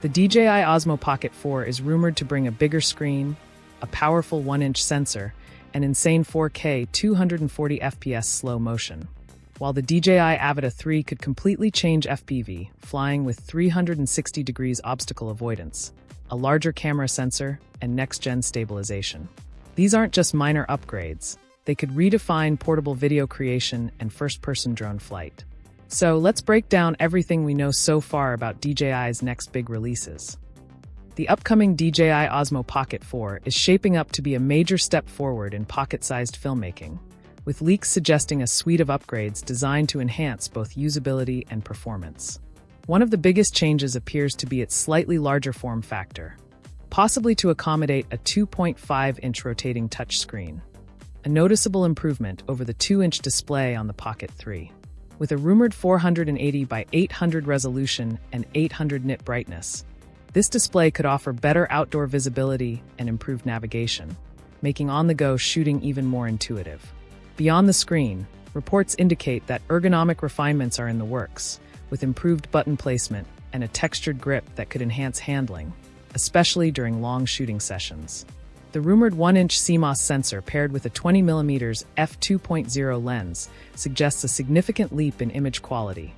The DJI Osmo Pocket 4 is rumored to bring a bigger screen, a powerful 1-inch sensor, and insane 4K 240 FPS slow motion. While the DJI Avata 3 could completely change FPV, flying with 360 degrees obstacle avoidance, a larger camera sensor, and next-gen stabilization. These aren't just minor upgrades. They could redefine portable video creation and first-person drone flight. So let's break down everything we know so far about DJI's next big releases. The upcoming DJI Osmo Pocket 4 is shaping up to be a major step forward in pocket-sized filmmaking, with leaks suggesting a suite of upgrades designed to enhance both usability and performance. One of the biggest changes appears to be its slightly larger form factor, possibly to accommodate a 2.5-inch rotating touchscreen, a noticeable improvement over the 2-inch display on the Pocket 3. With a rumored 480 by 800 resolution and 800 nit brightness, this display could offer better outdoor visibility and improved navigation, making on-the-go shooting even more intuitive. Beyond the screen, reports indicate that ergonomic refinements are in the works, with improved button placement and a textured grip that could enhance handling, especially during long shooting sessions. The rumored 1-inch CMOS sensor paired with a 20mm f2.0 lens suggests a significant leap in image quality,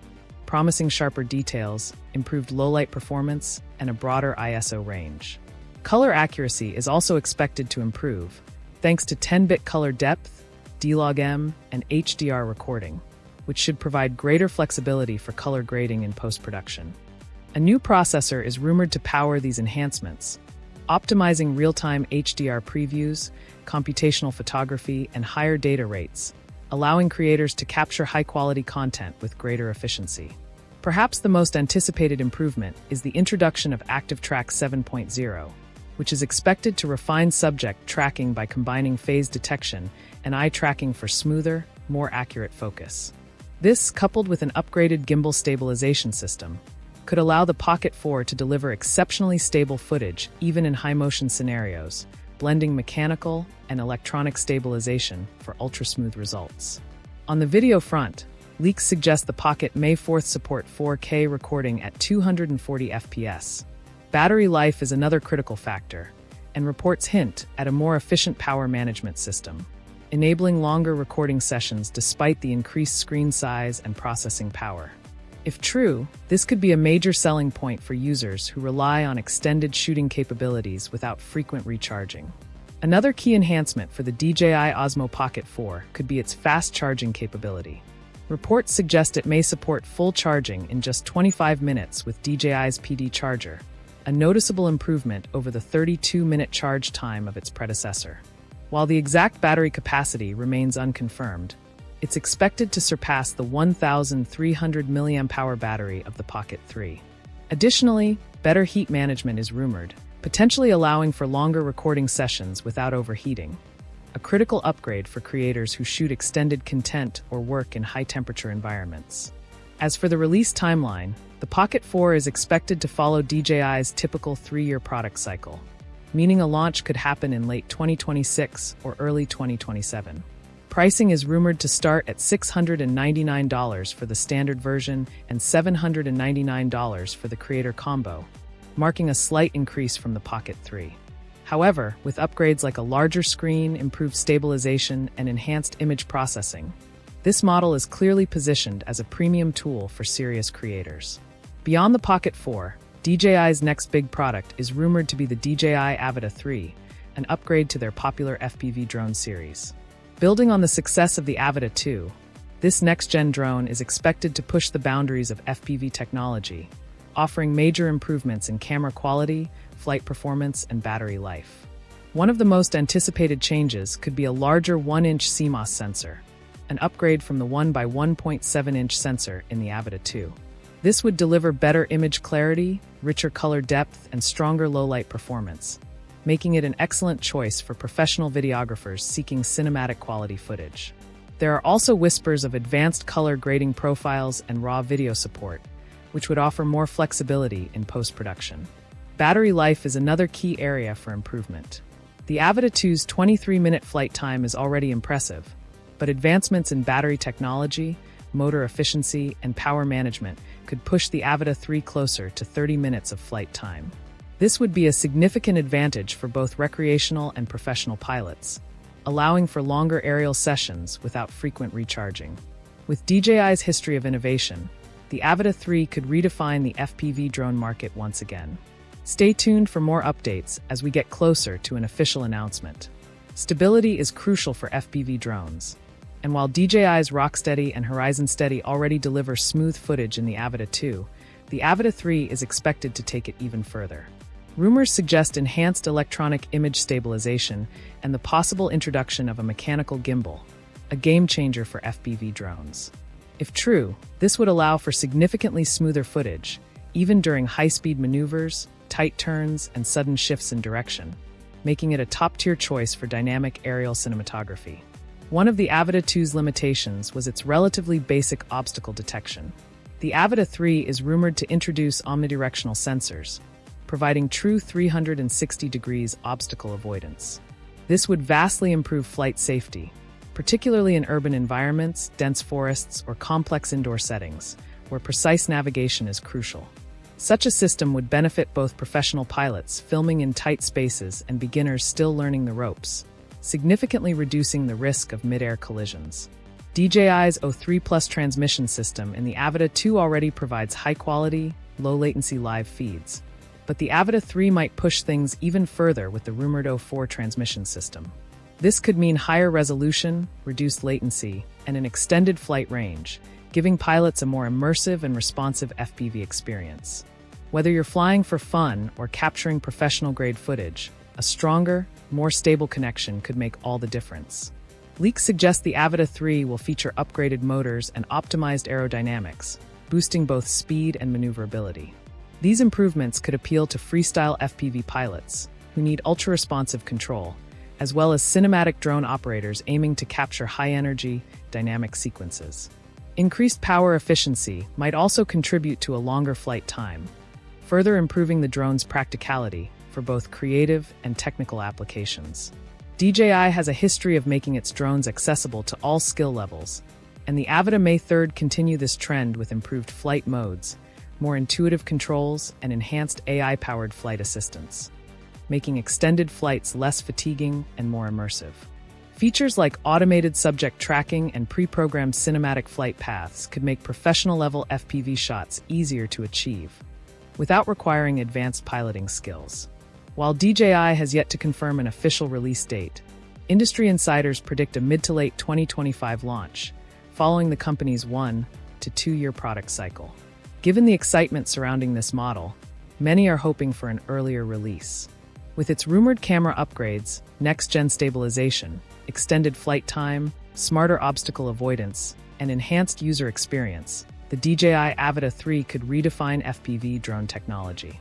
promising sharper details, improved low-light performance, and a broader ISO range. Color accuracy is also expected to improve, thanks to 10-bit color depth, D-Log-M, and HDR recording, which should provide greater flexibility for color grading in post-production. A new processor is rumored to power these enhancements, optimizing real-time HDR previews, computational photography, and higher data rates, allowing creators to capture high-quality content with greater efficiency. Perhaps the most anticipated improvement is the introduction of ActiveTrack 7.0, which is expected to refine subject tracking by combining phase detection and eye tracking for smoother, more accurate focus. This, coupled with an upgraded gimbal stabilization system, could allow the Pocket 4 to deliver exceptionally stable footage even in high-motion scenarios, blending mechanical and electronic stabilization for ultra-smooth results. On the video front, leaks suggest the Pocket may support 4K recording at 240 FPS. Battery life is another critical factor, and reports hint at a more efficient power management system, enabling longer recording sessions despite the increased screen size and processing power. If true, this could be a major selling point for users who rely on extended shooting capabilities without frequent recharging. Another key enhancement for the DJI Osmo Pocket 4 could be its fast charging capability. Reports suggest it may support full charging in just 25 minutes with DJI's PD charger, a noticeable improvement over the 32-minute charge time of its predecessor. While the exact battery capacity remains unconfirmed, it's expected to surpass the 1,300 mAh battery of the Pocket 3. Additionally, better heat management is rumored, potentially allowing for longer recording sessions without overheating, a critical upgrade for creators who shoot extended content or work in high-temperature environments. As for the release timeline, the Pocket 4 is expected to follow DJI's typical 3-year product cycle, meaning a launch could happen in late 2026 or early 2027. Pricing is rumored to start at $699 for the standard version and $799 for the Creator Combo, marking a slight increase from the Pocket 3. However, with upgrades like a larger screen, improved stabilization, and enhanced image processing, this model is clearly positioned as a premium tool for serious creators. Beyond the Pocket 4, DJI's next big product is rumored to be the DJI Avata 3, an upgrade to their popular FPV drone series. Building on the success of the Avata 2, this next-gen drone is expected to push the boundaries of FPV technology, offering major improvements in camera quality, flight performance, and battery life. One of the most anticipated changes could be a larger 1-inch CMOS sensor, an upgrade from the 1 by 1.7-inch sensor in the Avata 2. This would deliver better image clarity, richer color depth, and stronger low-light performance, making it an excellent choice for professional videographers seeking cinematic quality footage. There are also whispers of advanced color grading profiles and raw video support, which would offer more flexibility in post-production. Battery life is another key area for improvement. The Avata 2's 23-minute flight time is already impressive, but advancements in battery technology, motor efficiency, and power management could push the Avata 3 closer to 30 minutes of flight time. This would be a significant advantage for both recreational and professional pilots, allowing for longer aerial sessions without frequent recharging. With DJI's history of innovation, the Avata 3 could redefine the FPV drone market once again. Stay tuned for more updates as we get closer to an official announcement. Stability is crucial for FPV drones, and while DJI's Rocksteady and Horizon Steady already deliver smooth footage in the Avata 2, the Avata 3 is expected to take it even further. Rumors suggest enhanced electronic image stabilization and the possible introduction of a mechanical gimbal, a game-changer for FPV drones. If true, this would allow for significantly smoother footage, even during high-speed maneuvers, tight turns, and sudden shifts in direction, making it a top-tier choice for dynamic aerial cinematography. One of the Avata 2's limitations was its relatively basic obstacle detection. The Avata 3 is rumored to introduce omnidirectional sensors, providing true 360 degrees obstacle avoidance. This would vastly improve flight safety, particularly in urban environments, dense forests, or complex indoor settings, where precise navigation is crucial. Such a system would benefit both professional pilots filming in tight spaces and beginners still learning the ropes, significantly reducing the risk of mid-air collisions. DJI's O3 Plus transmission system in the Avata 2 already provides high-quality, low-latency live feeds, but the Avata 3 might push things even further with the rumored O4 transmission system. This could mean higher resolution, reduced latency, and an extended flight range, giving pilots a more immersive and responsive FPV experience. Whether you're flying for fun or capturing professional-grade footage, a stronger, more stable connection could make all the difference. Leaks suggest the Avata 3 will feature upgraded motors and optimized aerodynamics, boosting both speed and maneuverability. These improvements could appeal to freestyle FPV pilots, who need ultra-responsive control, as well as cinematic drone operators aiming to capture high-energy, dynamic sequences. Increased power efficiency might also contribute to a longer flight time, further improving the drone's practicality for both creative and technical applications. DJI has a history of making its drones accessible to all skill levels, and the Avata may 3rd continue this trend with improved flight modes, more intuitive controls, and enhanced AI-powered flight assistance, making extended flights less fatiguing and more immersive. Features like automated subject tracking and pre-programmed cinematic flight paths could make professional-level FPV shots easier to achieve, without requiring advanced piloting skills. While DJI has yet to confirm an official release date, industry insiders predict a mid to late 2025 launch, following the company's 1 to 2 year product cycle. Given the excitement surrounding this model, many are hoping for an earlier release. With its rumored camera upgrades, next-gen stabilization, extended flight time, smarter obstacle avoidance, and enhanced user experience, the DJI Avata 3 could redefine FPV drone technology.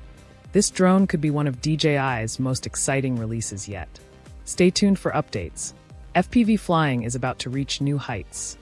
This drone could be one of DJI's most exciting releases yet. Stay tuned for updates. FPV flying is about to reach new heights.